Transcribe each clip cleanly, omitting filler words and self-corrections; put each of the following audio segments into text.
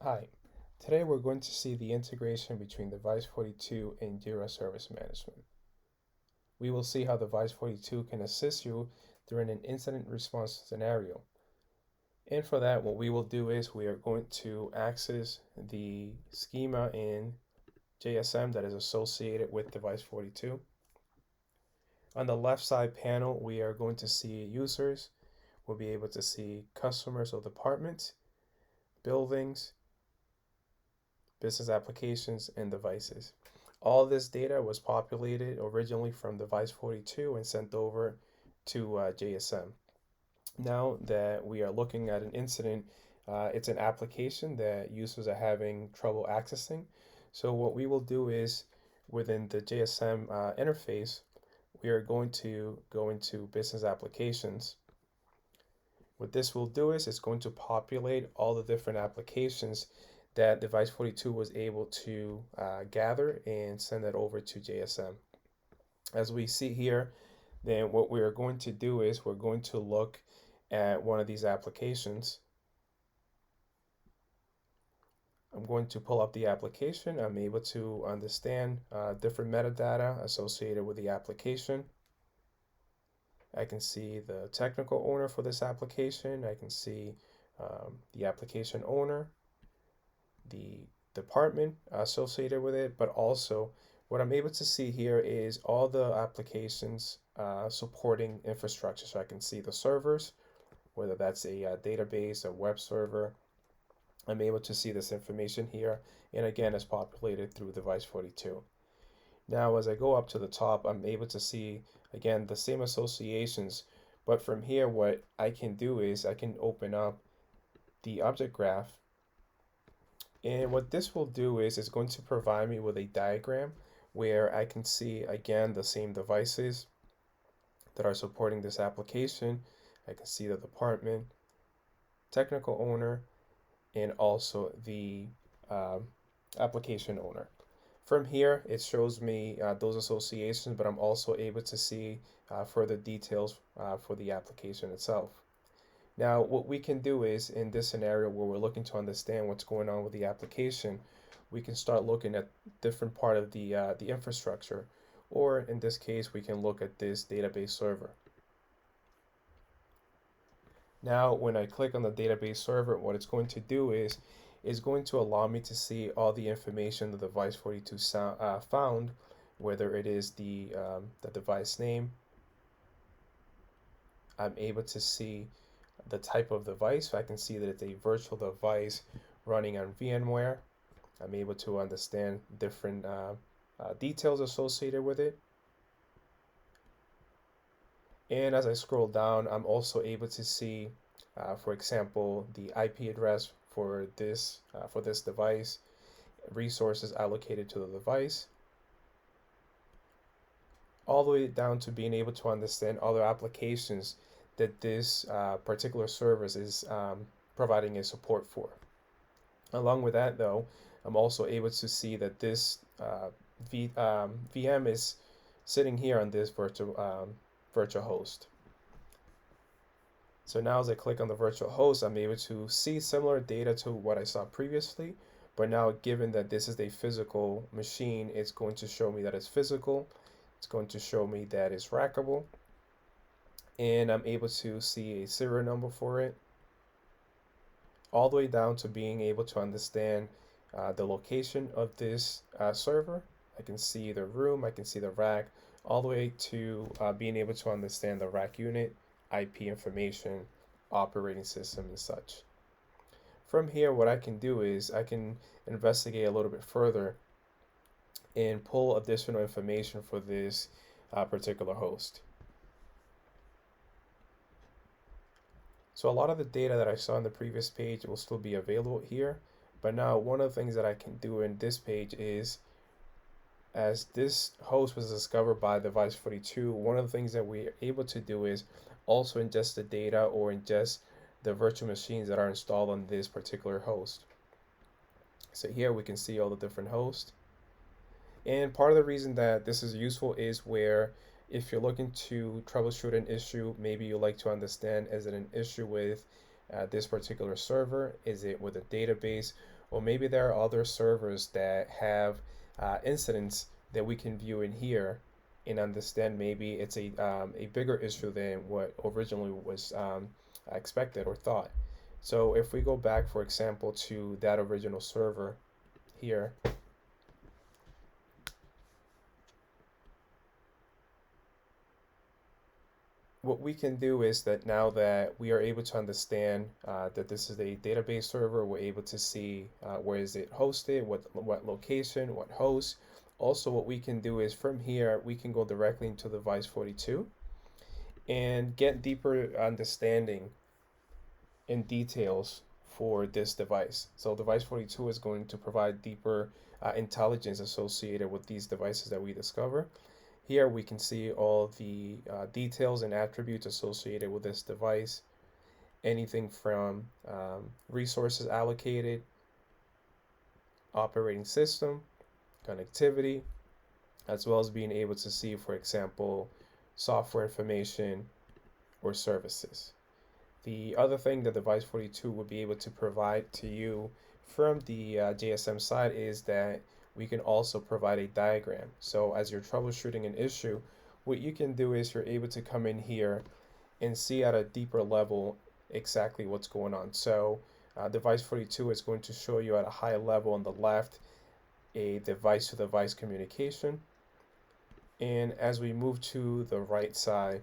Hi, today we're going to see the integration between Device42 and Jira Service Management. We will see how Device42 can assist you during an incident response scenario. And for that, what we will do is we are going to access the schema in JSM that is associated with Device42. On the left side panel, we are going to see users. We'll be able to see customers or departments, buildings, business applications, and devices. All this data was populated originally from Device42 and sent over to JSM. Now that we are looking at an incident, it's an application that users are having trouble accessing. So what we will do is within the JSM interface, we are going to go into business applications. What this will do is it's going to populate all the different applications that Device42 was able to gather and send that over to JSM. As we see here, then what we are going to do is we're going to look at one of these applications. I'm going to pull up the application. I'm able to understand different metadata associated with the application. I can see the technical owner for this application. I can see the application owner, the department associated with it, but also what I'm able to see here is all the applications supporting infrastructure. So I can see the servers, whether that's a database, a web server. I'm able to see this information here, and again, it's populated through Device42. Now, as I go up to the top, I'm able to see, again, the same associations, but from here, what I can do is I can open up the object graph, and what this will do is it's going to provide me with a diagram where I can see, again, the same devices that are supporting this application. I can see the department, technical owner, and also the application owner. From here, it shows me those associations, but I'm also able to see further details for the application itself. Now, what we can do is in this scenario where we're looking to understand what's going on with the application, we can start looking at different part of the infrastructure, or in this case, we can look at this database server. Now, when I click on the database server, what it's going to do is going to allow me to see all the information the Device42 found, whether it is the device name. I'm able to see the type of device. So I can see that it's a virtual device running on VMware. I'm able to understand different details associated with it. And as I scroll down, I'm also able to see, for example, the IP address for this device, resources allocated to the device, all the way down to being able to understand other applications that this particular service is providing a support for. Along with that, though, I'm also able to see that this VM is sitting here on this virtual host. So now as I click on the virtual host, I'm able to see similar data to what I saw previously, but now given that this is a physical machine, it's going to show me that it's physical. It's going to show me that it's rackable, and I'm able to see a serial number for it, all the way down to being able to understand the location of this server. I can see the room, I can see the rack, all the way to being able to understand the rack unit, IP information, operating system, and such. From here, what I can do is I can investigate a little bit further and pull additional information for this particular host. So a lot of the data that I saw on the previous page will still be available here, but now one of the things that I can do in this page is, as this host was discovered by Device42, one of the things that we're able to do is also ingest the data or ingest the virtual machines that are installed on this particular host. So here we can see all the different hosts. And part of the reason that this is useful is where if you're looking to troubleshoot an issue, maybe you like to understand, is it an issue with this particular server? Is it with a database? Or maybe there are other servers that have incidents that we can view in here and understand maybe it's a bigger issue than what originally was expected or thought. So if we go back, for example, to that original server here, what we can do is that now that we are able to understand that this is a database server, we're able to see where is it hosted, what location, what host. Also, what we can do is from here, we can go directly into Device42 and get deeper understanding and details for this device. So Device42 is going to provide deeper intelligence associated with these devices that we discover. Here we can see all the details and attributes associated with this device, anything from resources allocated, operating system, connectivity, as well as being able to see, for example, software information or services. The other thing that Device42 will be able to provide to you from the JSM side is that we can also provide a diagram. So as you're troubleshooting an issue, what you can do is you're able to come in here and see at a deeper level exactly what's going on. So Device42 is going to show you at a high level on the left a device-to-device communication. And as we move to the right side,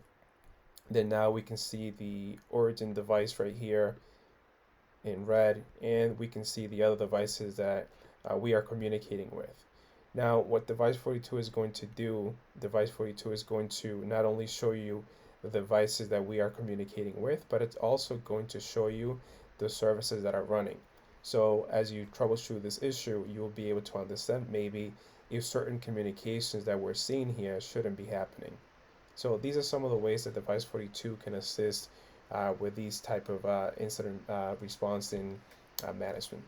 then now we can see the origin device right here in red, and we can see the other devices that we are communicating with. Now, what Device42 is going to do, Device42 is going to not only show you the devices that we are communicating with, but it's also going to show you the services that are running. So as you troubleshoot this issue, you will be able to understand maybe if certain communications that we're seeing here shouldn't be happening. So these are some of the ways that Device42 can assist with these type of incident response and management.